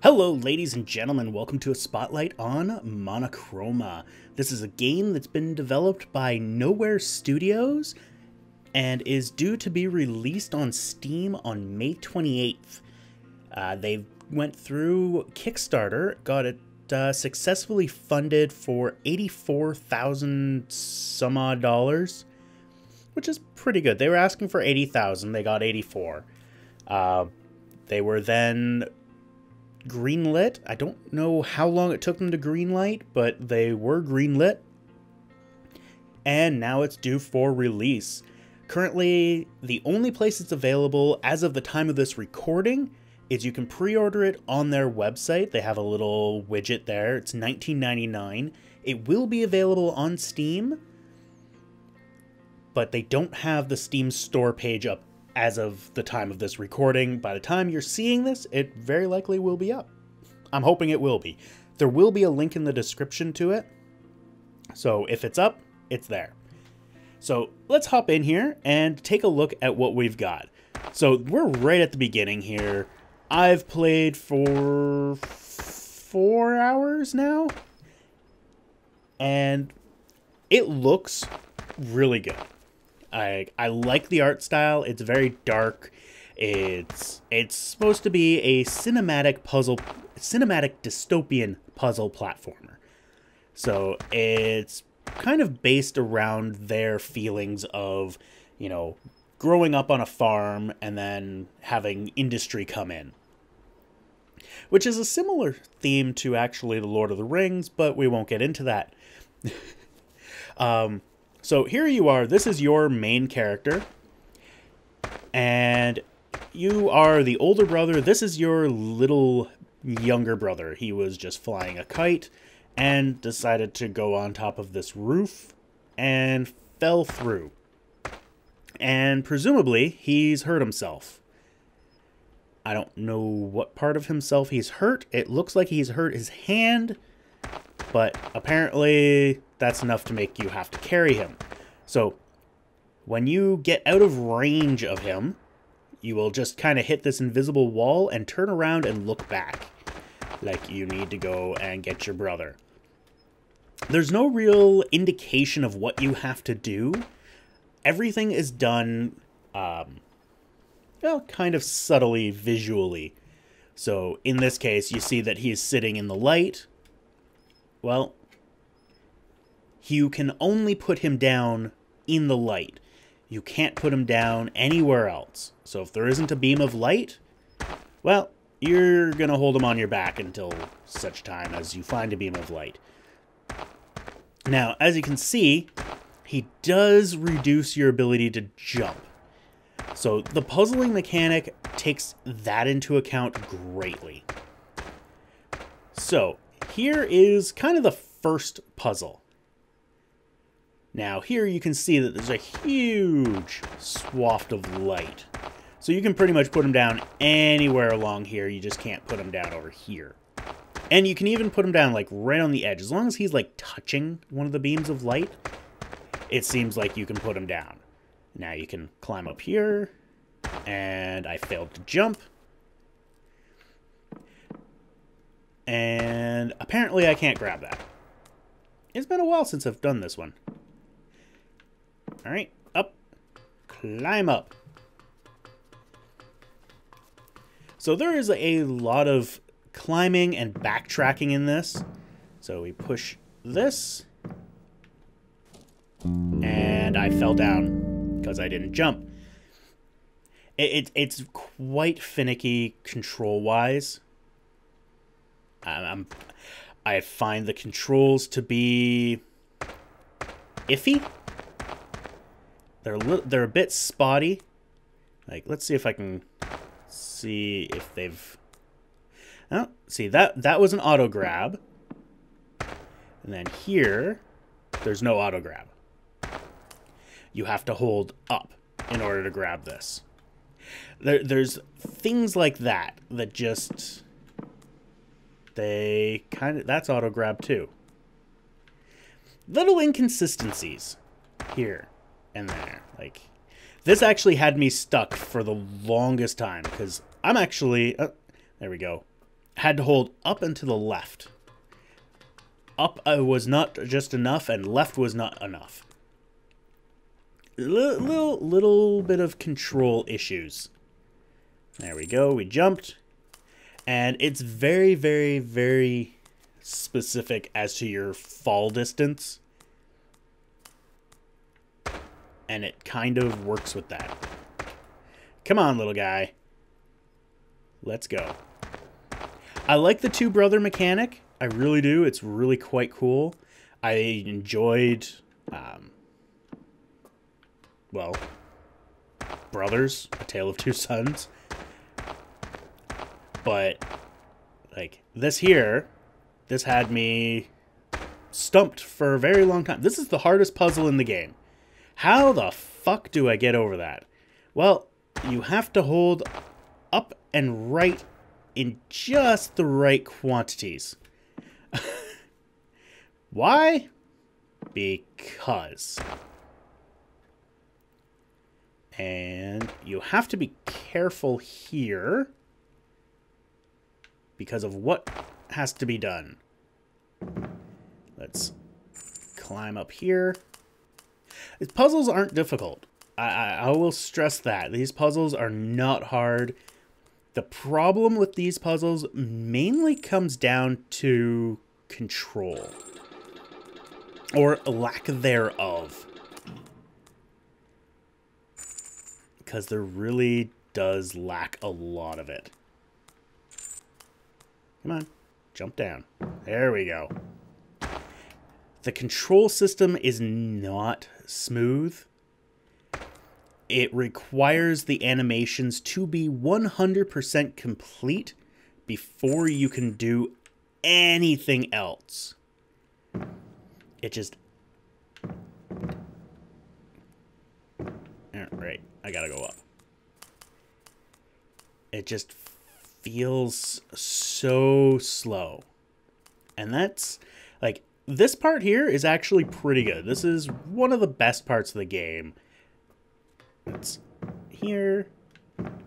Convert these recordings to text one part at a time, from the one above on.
Hello ladies and gentlemen, welcome to a spotlight on Monochroma. This is a game that's been developed by Nowhere Studios and is due to be released on Steam on May 28th. They went through Kickstarter, got it successfully funded for $84,000 some odd dollars, which is pretty good. They were asking for $80,000, they got $84,000. They were then greenlit. I don't know how long it took them to greenlight, but they were greenlit. And now it's due for release. Currently, the only place it's available as of the time of this recording is you can pre-order it on their website. They have a little widget there. It's $19.99. It will be available on Steam, but they don't have the Steam store page up as of the time of this recording. By the time you're seeing this, it very likely will be up. I'm hoping it will be. There will be a link in the description to it. So if it's up, it's there. So let's hop in here and take a look at what we've got. So we're right at the beginning here. I've played for 4 hours now, and it looks really good. I like the art style. It's very dark. It's supposed to be a cinematic dystopian puzzle platformer. So it's kind of based around their feelings of, you know, growing up on a farm and then having industry come in, which is a similar theme to actually the Lord of the Rings, but we won't get into that. So here you are, this is your main character, and you are the older brother. This is your little younger brother. He was just flying a kite and decided to go on top of this roof and fell through. And presumably, he's hurt himself. I don't know what part of himself he's hurt. It looks like he's hurt his hand, but apparently that's enough to make you have to carry him. So when you get out of range of him, you will just kind of hit this invisible wall and turn around and look back, like you need to go and get your brother. There's no real indication of what you have to do. Everything is done, well, kind of subtly, visually. So in this case, you see that he's sitting in the light. Well, you can only put him down in the light. You can't put him down anywhere else. So if there isn't a beam of light, well, you're going to hold him on your back until such time as you find a beam of light. Now, as you can see, he does reduce your ability to jump. So the puzzling mechanic takes that into account greatly. So here is kind of the first puzzle. Now here you can see that there's a huge swath of light. So you can pretty much put him down anywhere along here. You just can't put him down over here. And you can even put him down like right on the edge. As long as he's like touching one of the beams of light, it seems like you can put him down. Now you can climb up here. And I failed to jump. And apparently I can't grab that. It's been a while since I've done this one. Alright, up. Climb up. So there is a lot of climbing and backtracking in this. So we push this. And I fell down because I didn't jump. It's quite finicky control-wise. I find the controls to be iffy. They're a bit spotty. Like, let's see if I can see if they've... Oh, see, that was an auto grab. And then here, there's no auto grab. You have to hold up in order to grab this. There's things like that that just... They kind of... That's auto grab too. Little inconsistencies here and there. Like, this actually had me stuck for the longest time because I'm actually... Oh, there we go. had to hold up and to the left. Up was not just enough, and left was not enough. Little bit of control issues. There we go. We jumped. And it's very, very, very specific as to your fall distance. And it kind of works with that. Come on, little guy. Let's go. I like the two-brother mechanic. I really do. It's really quite cool. I enjoyed, well, Brothers, A Tale of Two Sons. But, like, this had me stumped for a very long time. This is the hardest puzzle in the game. How the fuck do I get over that? Well, you have to hold up and right in just the right quantities. Why? Because. And you have to be careful here because of what has to be done. Let's climb up here. These puzzles aren't difficult. I will stress that. These puzzles are not hard. The problem with these puzzles mainly comes down to control. Or lack thereof. Because there really does lack a lot of it. Come on. Jump down. There we go. The control system is not smooth. It requires the animations to be 100% complete before you can do anything else. It just... Right, I gotta go up. It just feels so slow. And that's, like, this part here is actually pretty good. This is one of the best parts of the game. It's here,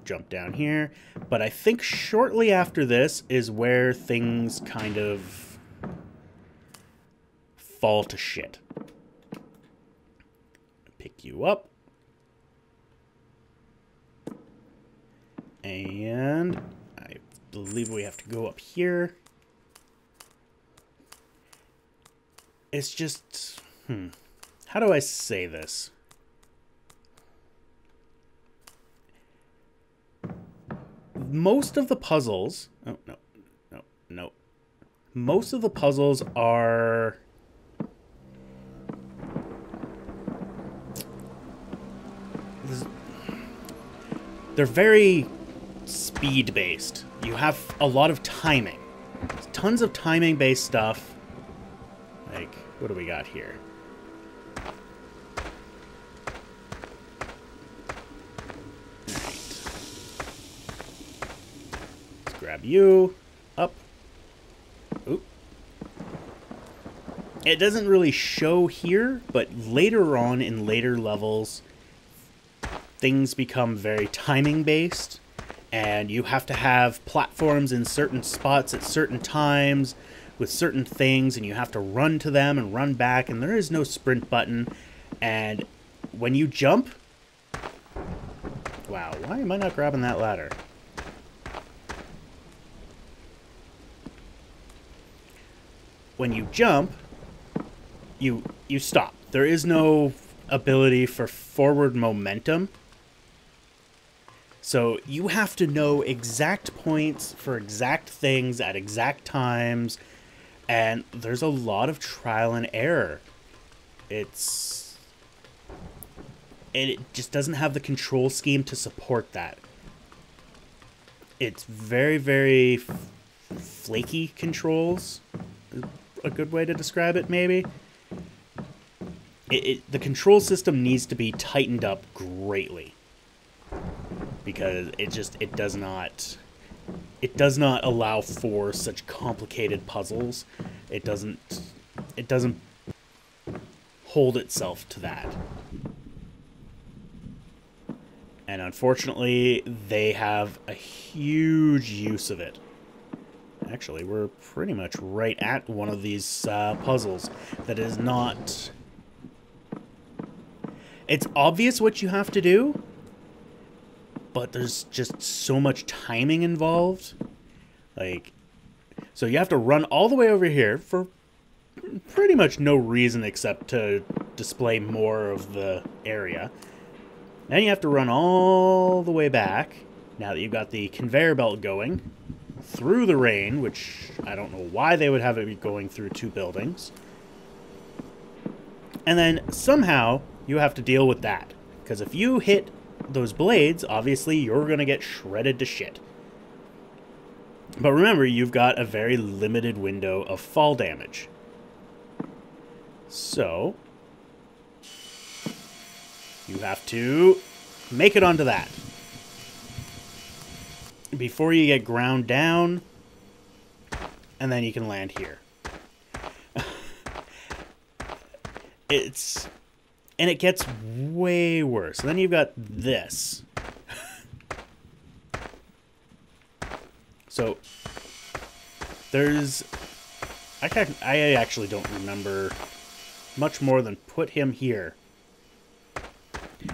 jump down here. But I think shortly after this is where things kind of fall to shit. Pick you up. And I believe we have to go up here. It's just, how do I say this? Most of the puzzles, no. Most of the puzzles are they're very speed-based. You have a lot of timing. Tons of timing-based stuff. Like, what do we got here? Alright. Let's grab you. Up. Oop. It doesn't really show here, but later on in later levels, things become very timing-based. And you have to have platforms in certain spots at certain times with certain things, and you have to run to them and run back, and there is no sprint button. And when you jump... Wow, why am I not grabbing that ladder? When you jump, you stop. There is no ability for forward momentum. So you have to know exact points for exact things at exact times, and there's a lot of trial and error. It just doesn't have the control scheme to support that. It's very, very flaky controls, a good way to describe it, maybe. The control system needs to be tightened up greatly. Because it does not allow for such complicated puzzles. It doesn't hold itself to that. And unfortunately, they have a huge use of it. Actually, we're pretty much right at one of these puzzles that is not... It's obvious what you have to do, but there's just so much timing involved. Like, so you have to run all the way over here for pretty much no reason except to display more of the area. Then you have to run all the way back, now that you've got the conveyor belt going, through the rain, which I don't know why they would have it going through two buildings. And then somehow you have to deal with that, because if you hit those blades, obviously you're going to get shredded to shit. But remember, you've got a very limited window of fall damage. So you have to make it onto that before you get ground down, and then you can land here. And it gets way worse. And then you've got this. So there's... I actually don't remember much more than put him here.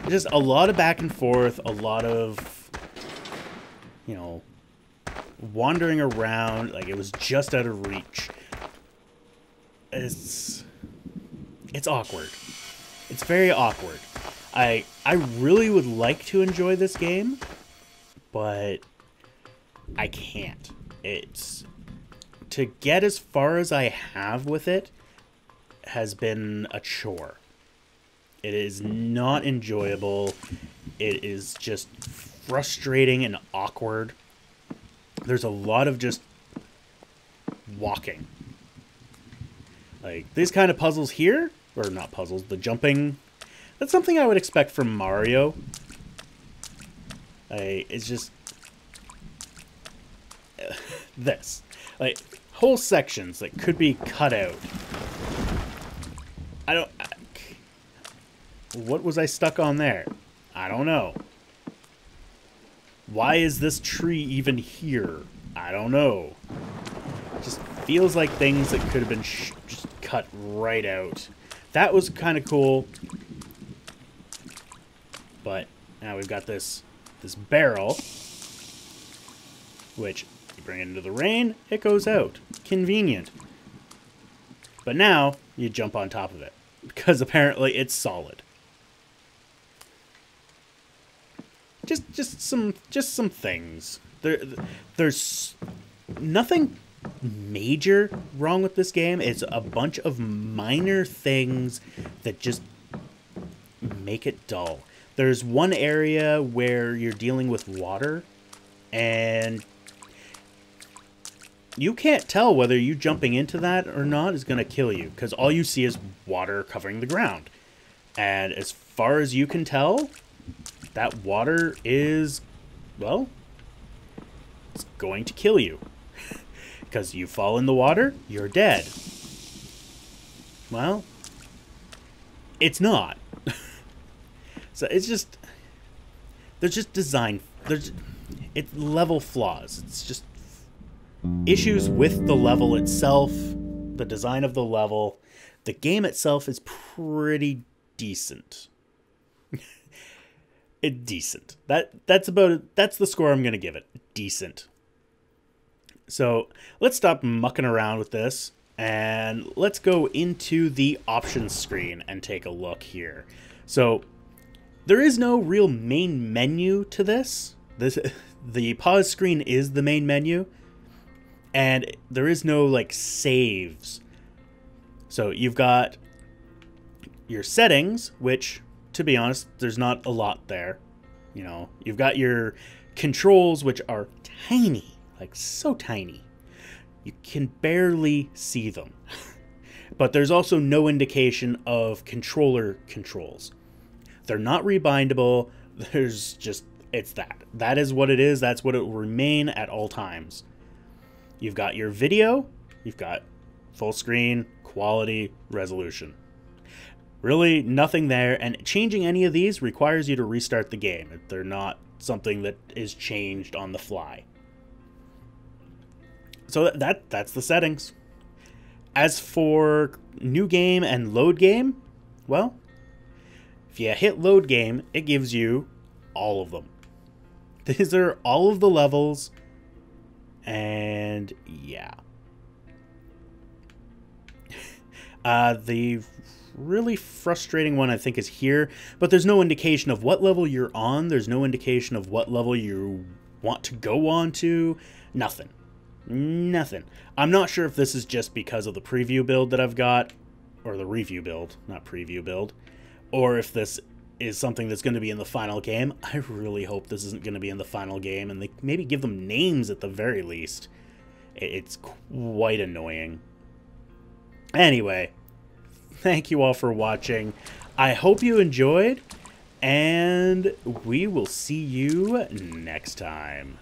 Just a lot of back and forth, a lot of, you know, wandering around. Like, it was just out of reach. It's awkward. It's very awkward. I really would like to enjoy this game, but I can't. It's... To get as far as I have with it has been a chore. It is not enjoyable. It is just frustrating and awkward. There's a lot of just walking. Like, these kind of puzzles here, or not puzzles, the jumping, that's something I would expect from Mario. It's just... this. Like, whole sections that could be cut out. What was I stuck on there? I don't know. Why is this tree even here? I don't know. It just feels like things that could have been just cut right out. That was kind of cool. But now we've got this barrel, which you bring it into the rain, it goes out. Convenient. But now you jump on top of it, because apparently it's solid. Just some things. There's nothing major wrong with this game. It's a bunch of minor things that just make it dull. There's one area where you're dealing with water, and you can't tell whether you jumping into that or not is going to kill you, because all you see is water covering the ground. And as far as you can tell, that water is, well, it's going to kill you. Because you fall in the water, you're dead. Well, it's not. So it's just, there's just design, it's level flaws. It's just issues with the level itself, the design of the level. The game itself is pretty decent. Decent. That's about it. That's the score I'm going to give it. Decent. So let's stop mucking around with this, and let's go into the options screen and take a look here. So there is no real main menu to this. The pause screen is the main menu, and there is no like saves. So you've got your settings, which, to be honest, there's not a lot there. You know, you've got your controls, which are tiny, like so tiny. You can barely see them. But there's also no indication of controller controls. They're not rebindable. There's just, it's that. That is what it is. That's what it will remain at all times. You've got your video. You've got full screen, quality, resolution. Really nothing there, and changing any of these requires you to restart the game. They're not something that is changed on the fly. So that's the settings. As for new game and load game, well, if you hit load game, it gives you all of them. These are all of the levels, and yeah. The really frustrating one, I think, is here, but there's no indication of what level you're on. There's no indication of what level you want to go on to. Nothing. Nothing. I'm not sure if this is just because of the preview build that I've got, or the review build, not preview build, or if this is something that's going to be in the final game. I really hope this isn't going to be in the final game, and they maybe give them names at the very least. It's quite annoying. Anyway, thank you all for watching. I hope you enjoyed, and we will see you next time.